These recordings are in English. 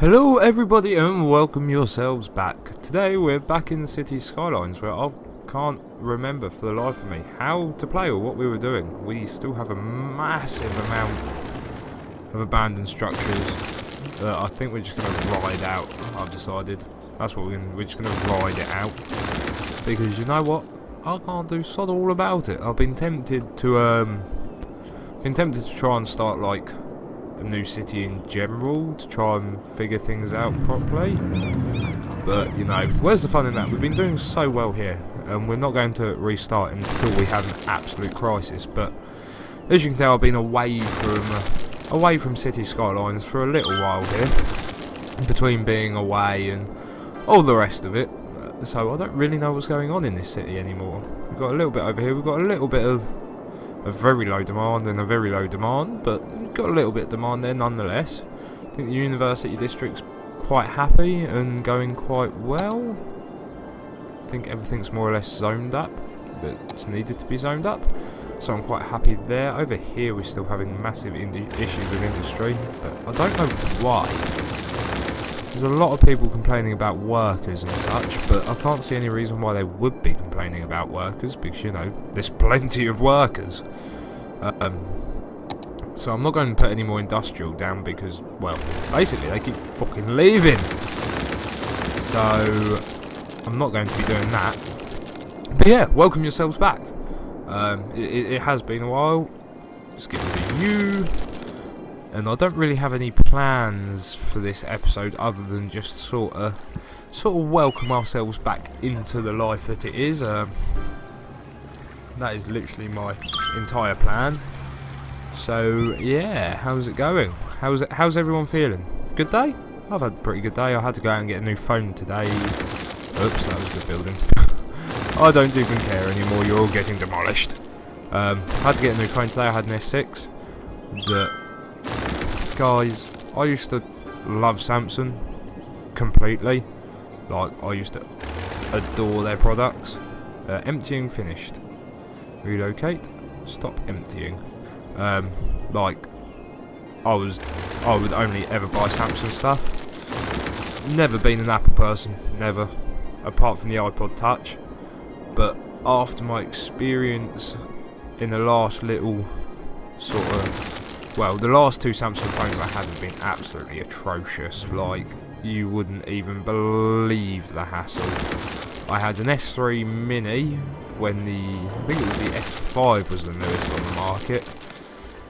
Hello everybody and welcome yourselves back. Today we're back in the city Skylines where I can't remember for the life of me how to play or what we were doing. We still have a massive amount of abandoned structures that I think we're just going to ride out. I've decided. That's what we're just going to ride it out. Because you know what? I can't do sod all about it. I've been tempted to try and start like a new city in general to try and figure things out properly, but you know, where's the fun in that? We've been doing so well here and we're not going to restart until we have an absolute crisis. But as you can tell, I've been away from City Skylines for a little while here, between being away and all the rest of it, so I don't really know what's going on in this city anymore. We've got a little bit over here, we've got a little bit of a very low demand and a very low demand, but we've got a little bit of demand there nonetheless. I think the university district's quite happy and going quite well. I think everything's more or less zoned up that's needed to be zoned up, so I'm quite happy there. Over here we're still having massive issues with industry, but I don't know why. There's a lot of people complaining about workers and such, but I can't see any reason why they would be complaining about workers, because, you know, there's plenty of workers. So I'm not going to put any more industrial down because, well, basically they keep fucking leaving. So I'm not going to be doing that. But yeah, welcome yourselves back. It has been a while. Just get rid of you. And I don't really have any plans for this episode other than just sort of welcome ourselves back into the life that it is. That is literally my entire plan. So yeah, how's it going? How's everyone feeling? Good day? I've had a pretty good day. I had to go out and get a new phone today. Oops, that was a good building. I don't even care anymore. You're all getting demolished. I had to get a new phone today. I had an S6 that. Guys, I used to love Samsung completely. Like, I used to adore their products. Emptying finished. Relocate. Stop emptying. Like, I would only ever buy Samsung stuff. Never been an Apple person, never. Apart from the iPod Touch. But after my experience in the last little sort of... Well, the last two Samsung phones I had have been absolutely atrocious. Like, you wouldn't even believe the hassle. I had an S3 Mini when I think it was the S5 was the newest on the market.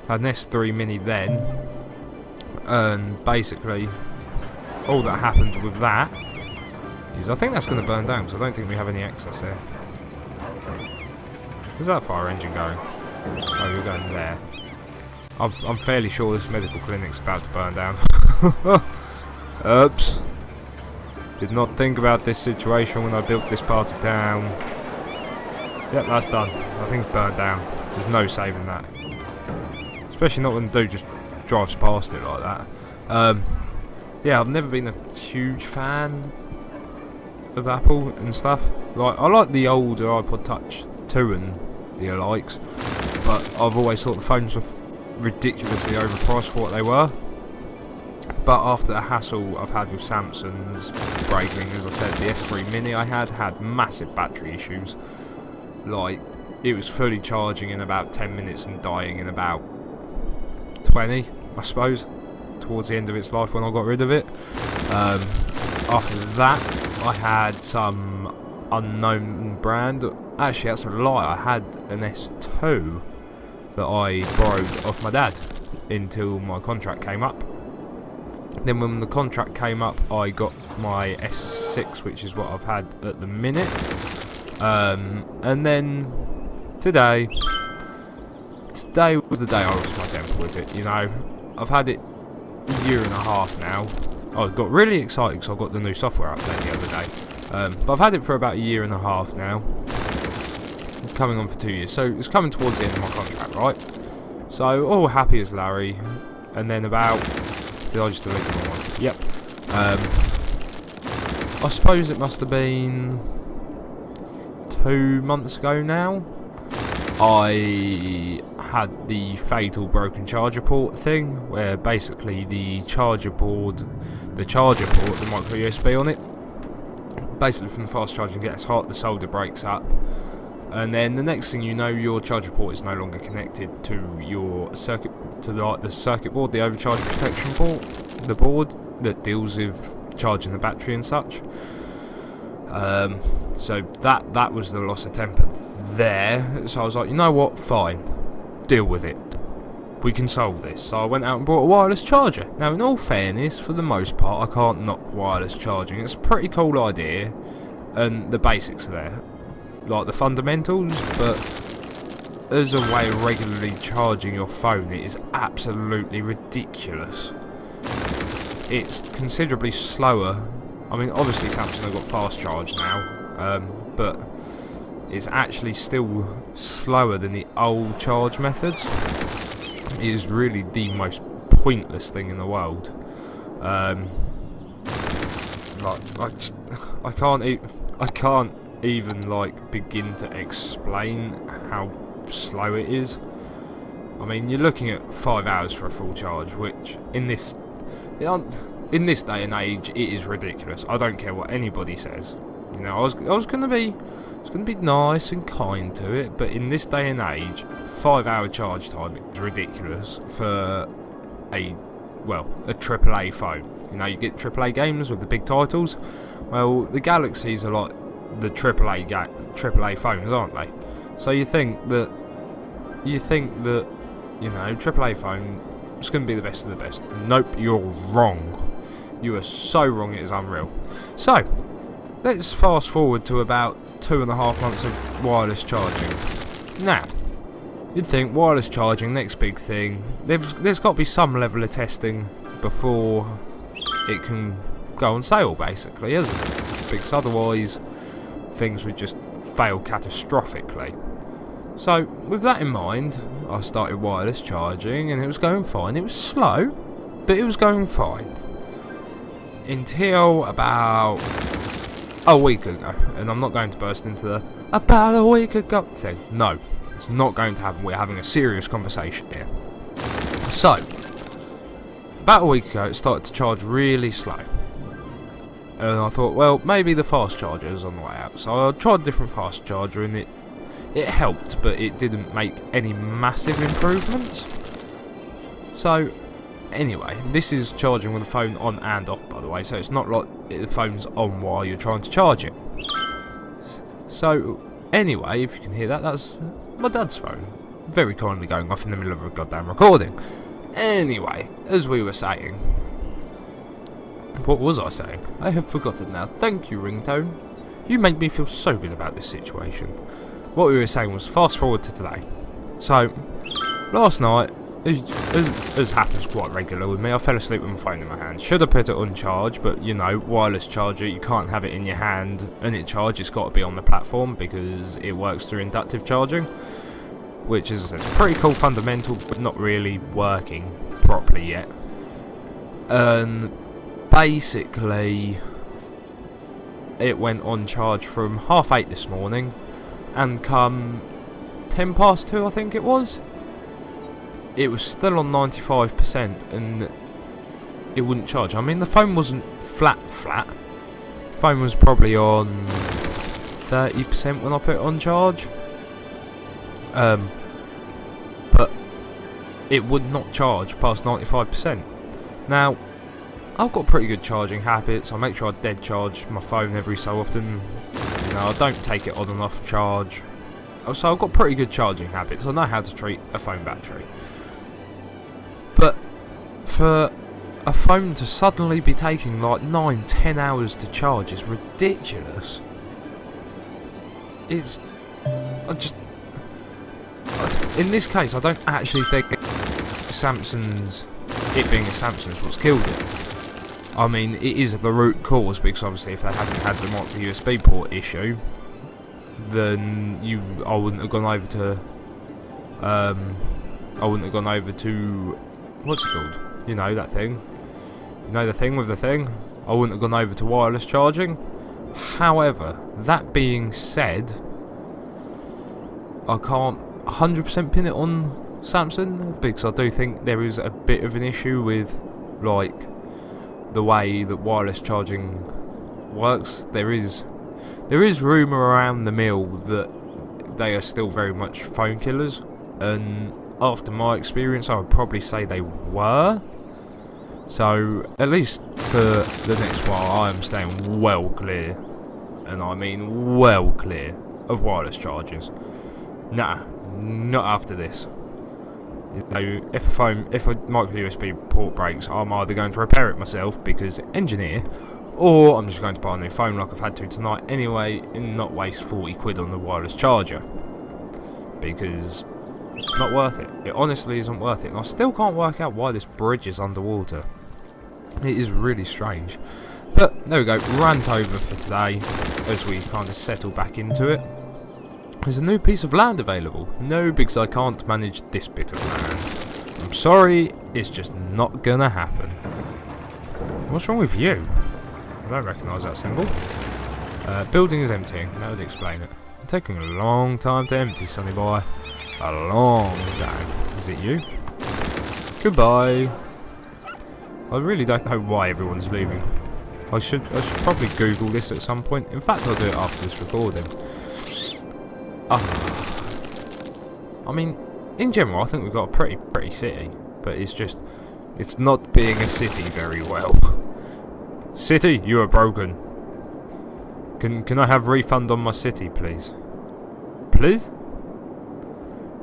I had an S3 Mini then, and basically, all that happened with that is I think that's going to burn down, because I don't think we have any excess there. Where's that fire engine going? Oh, you're going there. I'm fairly sure this medical clinic's about to burn down. Oops. Did not think about this situation when I built this part of town. Yep, that's done. That thing's burned down. There's no saving that. Especially not when the dude just drives past it like that. Yeah, I've never been a huge fan of Apple and stuff. Like, I like the older iPod Touch 2 and the likes, but I've always thought the phones were ridiculously overpriced for what they were. But after the hassle I've had with Samsung's breaking, as I said, the S3 Mini I had massive battery issues. Like, it was fully charging in about 10 minutes and dying in about 20, I suppose, towards the end of its life when I got rid of it. After that I had some unknown brand. Actually, that's a lie. I had an S2 that I borrowed off my dad until my contract came up. Then when the contract came up, I got my S6, which is what I've had at the minute. And then today was the day I lost my temper with it. You know, I've had it a year and a half now. I got really excited because I got the new software update the other day. But I've had it for about a year and a half now. Coming on for 2 years, so it's coming towards the end of my contract, right? So all happy as Larry, and then about, did I just delete the wrong one? Yep. I suppose it must have been 2 months ago now. I had the fatal broken charger port thing, where basically the charger port, the micro USB on it, basically from the fast charging gets hot, the solder breaks up, and then the next thing you know, your charger port is no longer connected to your circuit, to the circuit board, the overcharge protection port, the board that deals with charging the battery and such. So that was the loss of temper there. So I was like, you know what, fine, deal with it. We can solve this. So I went out and bought a wireless charger. Now, in all fairness, for the most part, I can't knock wireless charging. It's a pretty cool idea, and the basics are there, like the fundamentals. But as a way of regularly charging your phone, it is absolutely ridiculous. It's considerably slower. I mean, obviously Samsung have got fast charge now, but it's actually still slower than the old charge methods. It is really the most pointless thing in the world. I can't even like begin to explain how slow it is. I mean, you're looking at 5 hours for a full charge, which in this day and age, it is ridiculous. I don't care what anybody says. You know, I was gonna be nice and kind to it, but in this day and age, 5 hour charge time is ridiculous for a AAA phone. You know, you get AAA games with the big titles. Well, the Galaxies are like the AAA phones, aren't they? So you think that you know, AAA phone is going to be the best of the best. Nope, you're wrong. You are so wrong, it is unreal. So let's fast forward to about 2.5 months of wireless charging. Now, you'd think wireless charging, next big thing. There's got to be some level of testing before it can go on sale, basically, isn't it? Because otherwise, things would just fail catastrophically. So, with that in mind, I started wireless charging, and it was going fine. It was slow, but it was going fine. Until about a week ago. And I'm not going to burst into the about a week ago thing. No, it's not going to happen. We're having a serious conversation here. So, about a week ago, it started to charge really slow. And I thought, well, maybe the fast charger is on the way out. So I tried a different fast charger, and it helped, but it didn't make any massive improvements. So, anyway, this is charging with the phone on and off, by the way, so it's not like the phone's on while you're trying to charge it. So, anyway, if you can hear that, that's my dad's phone. Very kindly going off in the middle of a goddamn recording. Anyway, as we were saying... What was I saying? I have forgotten now. Thank you, ringtone. You make me feel so good about this situation. What we were saying was fast forward to today. So, last night, as happens quite regular with me, I fell asleep with my phone in my hand. Should have put it on charge, but you know, wireless charger, you can't have it in your hand and it charges. It's got to be on the platform because it works through inductive charging, which is a pretty cool fundamental, but not really working properly yet. And basically, it went on charge from 8:30 this morning, and come 2:10, I think it was, it was still on 95% and it wouldn't charge. I mean, the phone wasn't flat. The phone was probably on 30% when I put it on charge. But it would not charge past 95%. Now, I've got pretty good charging habits. I make sure I dead charge my phone every so often. You know, I don't take it on and off charge. So I've got pretty good charging habits. I know how to treat a phone battery. But for a phone to suddenly be taking like 9-10 hours to charge is ridiculous. In this case, I don't actually think it being a Samsung's what's killed it. I mean, it is the root cause, because obviously if they hadn't had the micro USB port issue, then I wouldn't have gone over to what's it called? You know that thing. You know the thing with the thing? I wouldn't have gone over to wireless charging. However, that being said, I can't 100% pin it on Samsung, because I do think there is a bit of an issue with like the way that wireless charging works. There is rumour around the mill that they are still very much phone killers, and after my experience I would probably say they were. So at least for the next while I am staying well clear, and I mean well clear, of wireless chargers. Nah, not after this. You know, if a micro USB port breaks, I'm either going to repair it myself because engineer, or I'm just going to buy a new phone like I've had to tonight anyway, and not waste 40 quid on the wireless charger, because it's not worth it. It honestly isn't worth it, and I still can't work out why this bridge is underwater. It is really strange. But there we go, rant over for today, as we kind of settle back into it. There's a new piece of land available. No, because I can't manage this bit of land. I'm sorry, it's just not gonna happen. What's wrong with you? I don't recognise that symbol. Building is emptying, that would explain it. It's taking a long time to empty, sonny boy. A long time. Is it you? Goodbye. I really don't know why everyone's leaving. I should probably Google this at some point. In fact, I'll do it after this recording. I mean, in general, I think we've got a pretty city, but it's not being a city very well. City, you are broken. Can I have refund on my city, please? Please?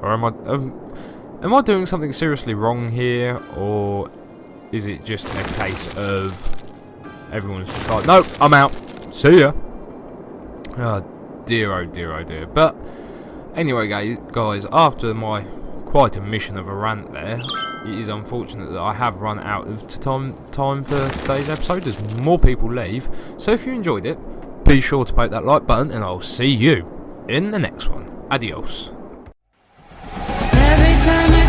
Or am I doing something seriously wrong here, or is it just a case of everyone's just like, nope, I'm out, see ya? Oh dear, oh dear, oh dear. But anyway, guys, after my quite a mission of a rant there, it is unfortunate that I have run out of time for today's episode as more people leave. So if you enjoyed it, be sure to poke that like button, and I'll see you in the next one. Adios. Every time I